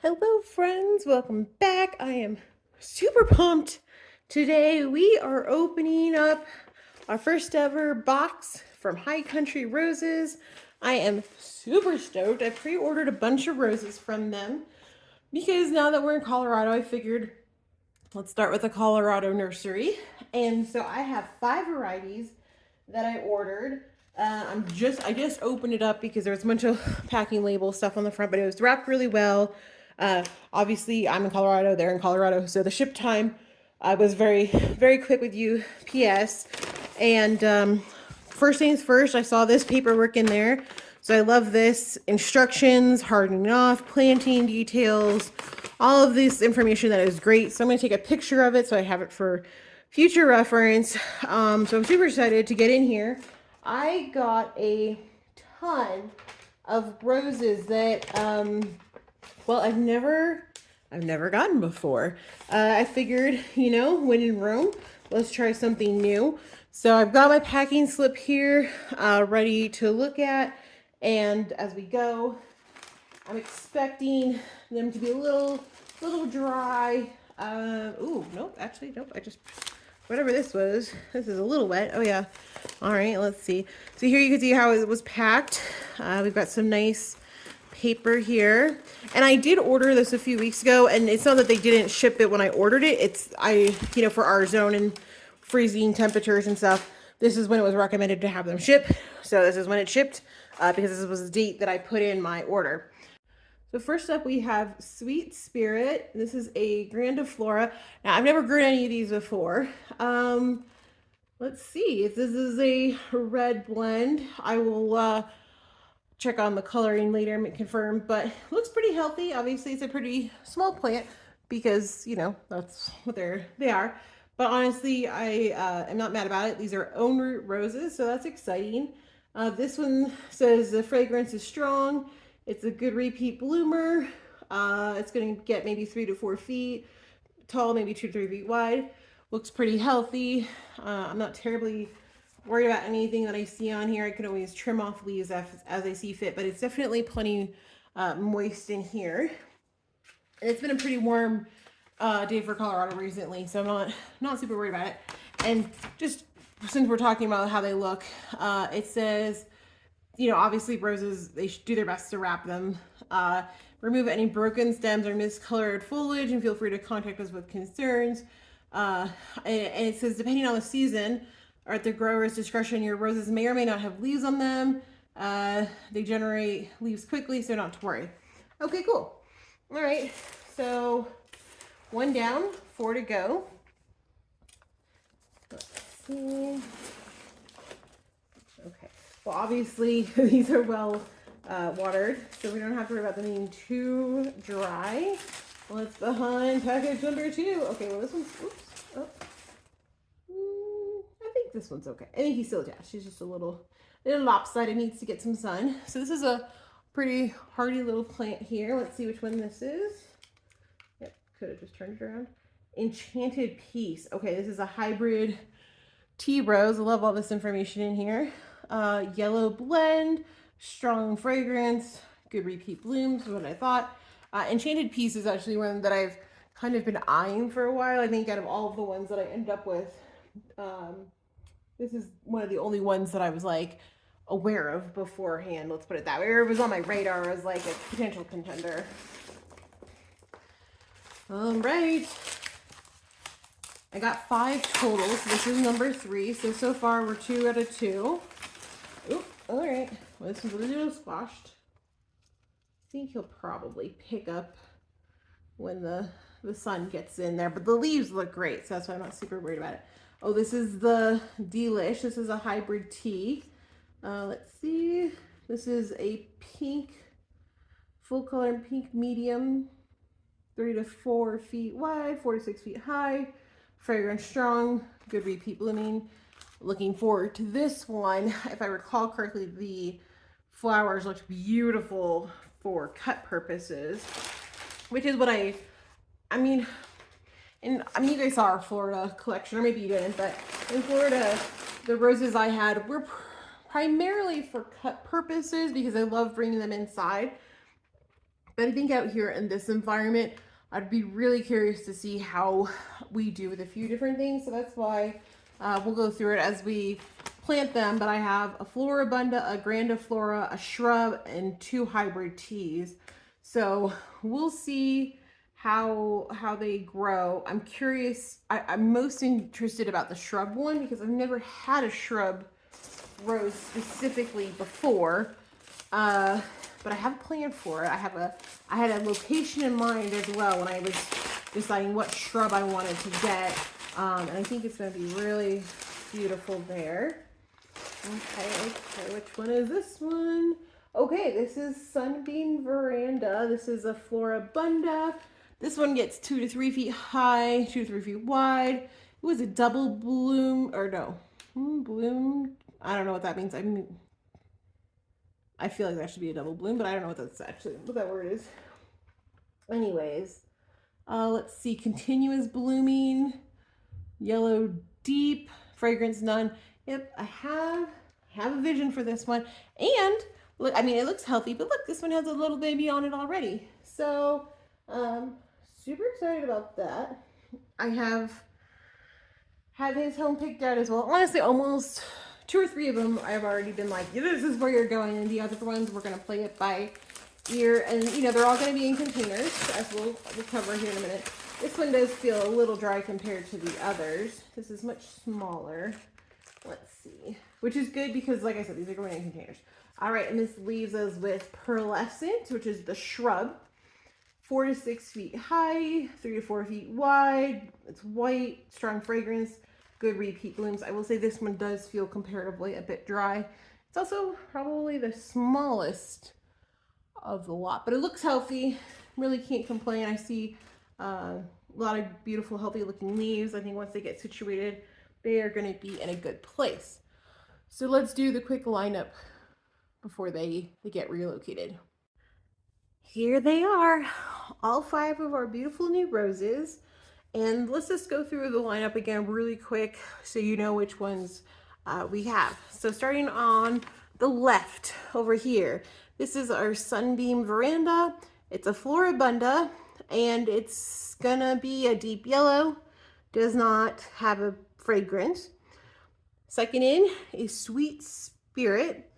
Hello friends, welcome back. I am super pumped. Today we are opening up our first ever box from High Country Roses. I am super stoked. I pre-ordered a bunch of roses from them because now that we're in Colorado, I figured let's start with the Colorado nursery. And so I have 5 varieties that I ordered. I just opened it up because there was a bunch of packing label stuff on the front, but it was wrapped really well. Obviously, I'm in Colorado, they're in Colorado, so the ship time was very quick with UPS. And first things first, I saw this paperwork in there. So I love this. Instructions, hardening off, planting details, all of this information that is great. So I'm going to take a picture of it so I have it for future reference. So I'm super excited to get in here. I got a ton of roses that, well, I've never gotten before. I figured, when in Rome, let's try something new. So I've got my packing slip here, ready to look at. And as we go, I'm expecting them to be a little dry. Ooh, nope, actually, nope. Whatever this was, this is a little wet. Oh yeah. All right, let's see. So here you can see how it was packed. We've got some nice paper here. And I did order this a few weeks ago, and it's not that they didn't ship it when I ordered it. For our zone and freezing temperatures and stuff, this is when it was recommended to have them ship. So this is when it shipped, because this was the date that I put in my order. So first up we have Sweet Spirit. This is a grandiflora. Now I've never grown any of these before. Let's see if this is a red blend. I will check on the coloring later and confirm, but looks pretty healthy. Obviously it's a pretty small plant because, that's what they are. But honestly, I am not mad about it. These are own root roses, so that's exciting. This one says the fragrance is strong. It's a good repeat bloomer. It's going to get maybe 3 to 4 feet tall, maybe 2 to 3 feet wide. Looks pretty healthy. I'm not terribly worried about anything that I see on here. I can always trim off leaves as I see fit, but it's definitely plenty moist in here. And it's been a pretty warm day for Colorado recently, so I'm not super worried about it. And just since we're talking about how they look, it says, obviously roses, they should do their best to wrap them. Remove any broken stems or miscolored foliage, and feel free to contact us with concerns. And it says, depending on the season or at the grower's discretion, your roses may or may not have leaves on them. They generate leaves quickly, so not to worry. Okay, cool. All right, so 1 down, 4 to go. Let's see. Okay, well, obviously these are well watered, so we don't have to worry about them being too dry. What's behind package number 2? Okay, well, this one's, oops, oh. I think this one's okay. I think he's still attached. He's just a little lopsided, needs to get some sun. So this is a pretty hardy little plant here. Let's see which one this is. Yep, could have just turned it around. Enchanted Peace. Okay, this is a hybrid tea rose. I love all this information in here. Yellow blend, strong fragrance, good repeat blooms, what I thought. Enchanted Peace is actually one that I've kind of been eyeing for a while. I think out of all of the ones that I end up with, this is one of the only ones that I was like aware of beforehand. Let's put it that way. Or it was on my radar as like a potential contender. All right. I got 5 total. So this is number 3. So far we're 2 out of 2. Oop, all right. Well, this is a little squashed. I think he'll probably pick up when the sun gets in there, but the leaves look great, so that's why I'm not super worried about it. Oh, this is the Delish. This is a hybrid tea. Let's see. This is a pink, full color pink medium, 3 to 4 feet wide, 4 to 6 feet high, fragrance strong, good repeat blooming. Looking forward to this one. If I recall correctly, the flowers looked beautiful for cut purposes, which is what I mean, you guys saw our Florida collection, or maybe you didn't, but in Florida, the roses I had were primarily for cut purposes because I love bringing them inside. But I think out here in this environment, I'd be really curious to see how we do with a few different things. So that's why we'll go through it as we plant them. But I have a Floribunda, a grandiflora, a shrub, and 2 hybrid teas. So we'll see how they grow. I'm curious. I'm most interested about the shrub one because I've never had a shrub rose specifically before. But I have a plan for it. I had a location in mind as well when I was deciding what shrub I wanted to get. And I think it's going to be really beautiful there. Okay, which one is this one? Okay, this is Sunbeam Veranda. This is a Floribunda. This one gets 2 to 3 feet high, 2 to 3 feet wide. It was a double bloom, or no, bloom. I don't know what that means. I feel like that should be a double bloom, but I don't know what that word is. Anyways, let's see. Continuous blooming, yellow deep, fragrance none. Yep, I have a vision for this one. And look, I mean, it looks healthy, but look, this one has a little baby on it already. So, super excited about that. I have his home picked out as well. Honestly, almost 2 or 3 of them I've already been like, yeah, this is where you're going, and the other ones we're gonna play it by ear. And you know, they're all gonna be in containers, as we'll cover here in a minute. This one does feel a little dry compared to the others. This is much smaller. Let's see, which is good because, like I said, these are going in containers. All right, and this leaves us with pearlescent, which is the shrub. 4 to 6 feet high, 3 to 4 feet wide. It's white, strong fragrance, good repeat blooms. I will say this one does feel comparatively a bit dry. It's also probably the smallest of the lot, but it looks healthy. Really can't complain. I see a lot of beautiful, healthy looking leaves. I think once they get situated, they are going to be in a good place. So let's do the quick lineup before they get relocated. Here they are, all 5 of our beautiful new roses. And let's just go through the lineup again really quick so you know which ones we have. So starting on the left over here, this is our Sunbeam Veranda. It's a Floribunda, and it's gonna be a deep yellow, does not have a fragrance. Second in is Sweet Spirit,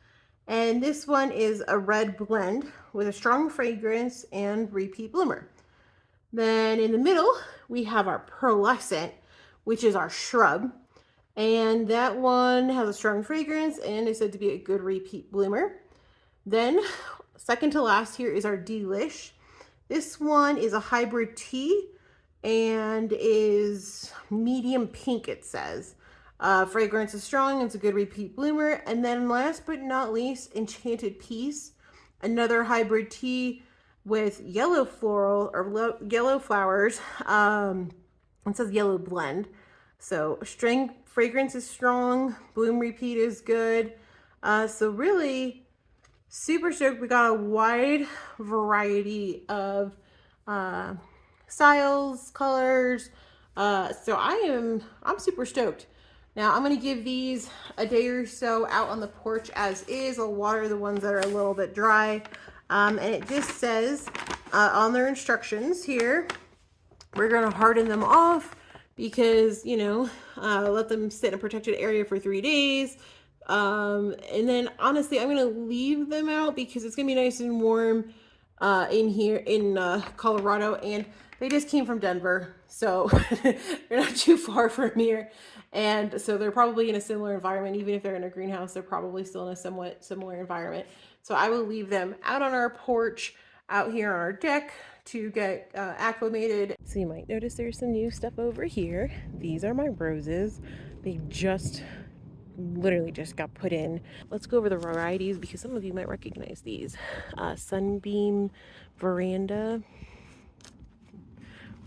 and this one is a red blend with a strong fragrance and repeat bloomer. Then in the middle, we have our pearlescent, which is our shrub. And that one has a strong fragrance and is said to be a good repeat bloomer. Then second to last here is our Delish. This one is a hybrid tea and is medium pink, it says. Fragrance is strong, it's a good repeat bloomer. And then last but not least, Enchanted Peace, another hybrid tea with yellow floral or yellow flowers. It says yellow blend. So strength, fragrance is strong, bloom repeat is good. So really super stoked. We got a wide variety of styles, colors. So I'm super stoked. Now I'm going to give these a day or so out on the porch as is. I'll water the ones that are a little bit dry. And it just says on their instructions here, we're going to harden them off because, you know, let them sit in a protected area for 3 days. And then honestly, I'm going to leave them out because it's going to be nice and warm in here in Colorado. And they just came from Denver, so they're not too far from here. And so they're probably in a similar environment. Even if they're in a greenhouse, they're probably still in a somewhat similar environment. So I will leave them out on our porch, out here on our deck to get acclimated. So you might notice there's some new stuff over here. These are my roses. They literally just got put in. Let's go over the varieties because some of you might recognize these. Sunbeam Veranda.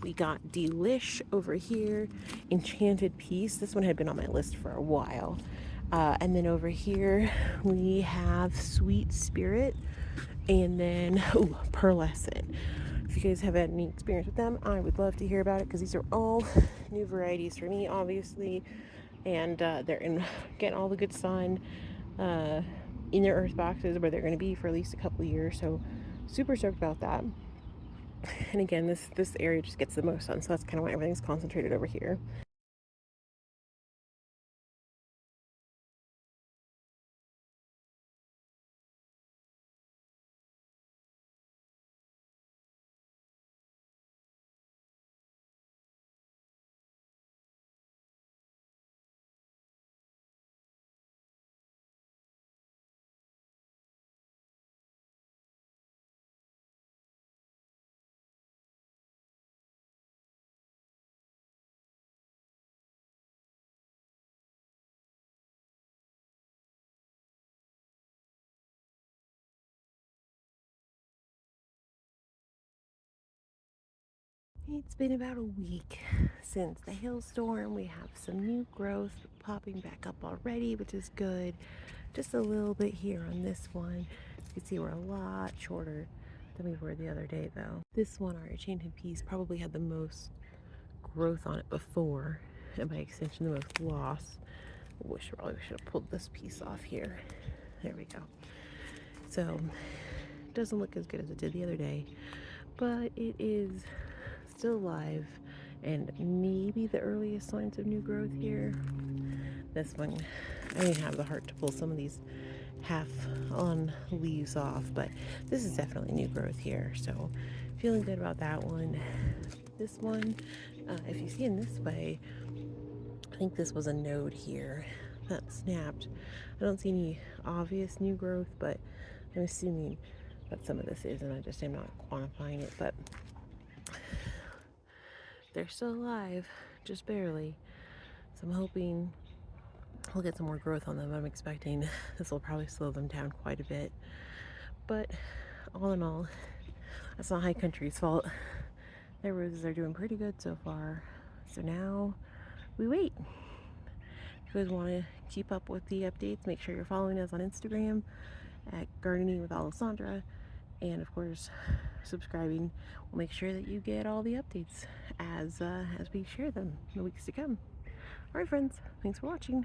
We got Delish over here. Enchanted Peace. This one had been on my list for a while. And then over here we have Sweet Spirit. And then, Pearlescent. If you guys have had any experience with them, I would love to hear about it because these are all new varieties for me, obviously. And they're getting all the good sun in their earth boxes where they're going to be for at least a couple of years. So super stoked about that. And again, this area just gets the most sun, so that's kind of why everything's concentrated over here. It's been about a week since the hailstorm. We have some new growth popping back up already, which is good. Just a little bit here on this one. You can see we're a lot shorter than we were the other day though. This one, our enchanted peas, probably had the most growth on it before, and by extension the most loss. Probably should have pulled this piece off here. There we go. So it doesn't look as good as it did the other day, but it is still alive and maybe the earliest signs of new growth here. This one, I didn't have the heart to pull some of these half on leaves off, but this is definitely new growth here, so feeling good about that one. This one, if you see in this way, I think this was a node here that snapped. I don't see any obvious new growth, but I'm assuming that some of this is, and I just am not quantifying it, but they're still alive, just barely. So I'm hoping we'll get some more growth on them. I'm expecting this will probably slow them down quite a bit. But all in all, that's not High Country's fault. Their roses are doing pretty good so far. So now we wait. If you guys want to keep up with the updates, make sure you're following us on Instagram at Gardening with Alessandra. And of course, subscribing will make sure that you get all the updates as we share them in the weeks to come. All right, friends, thanks for watching.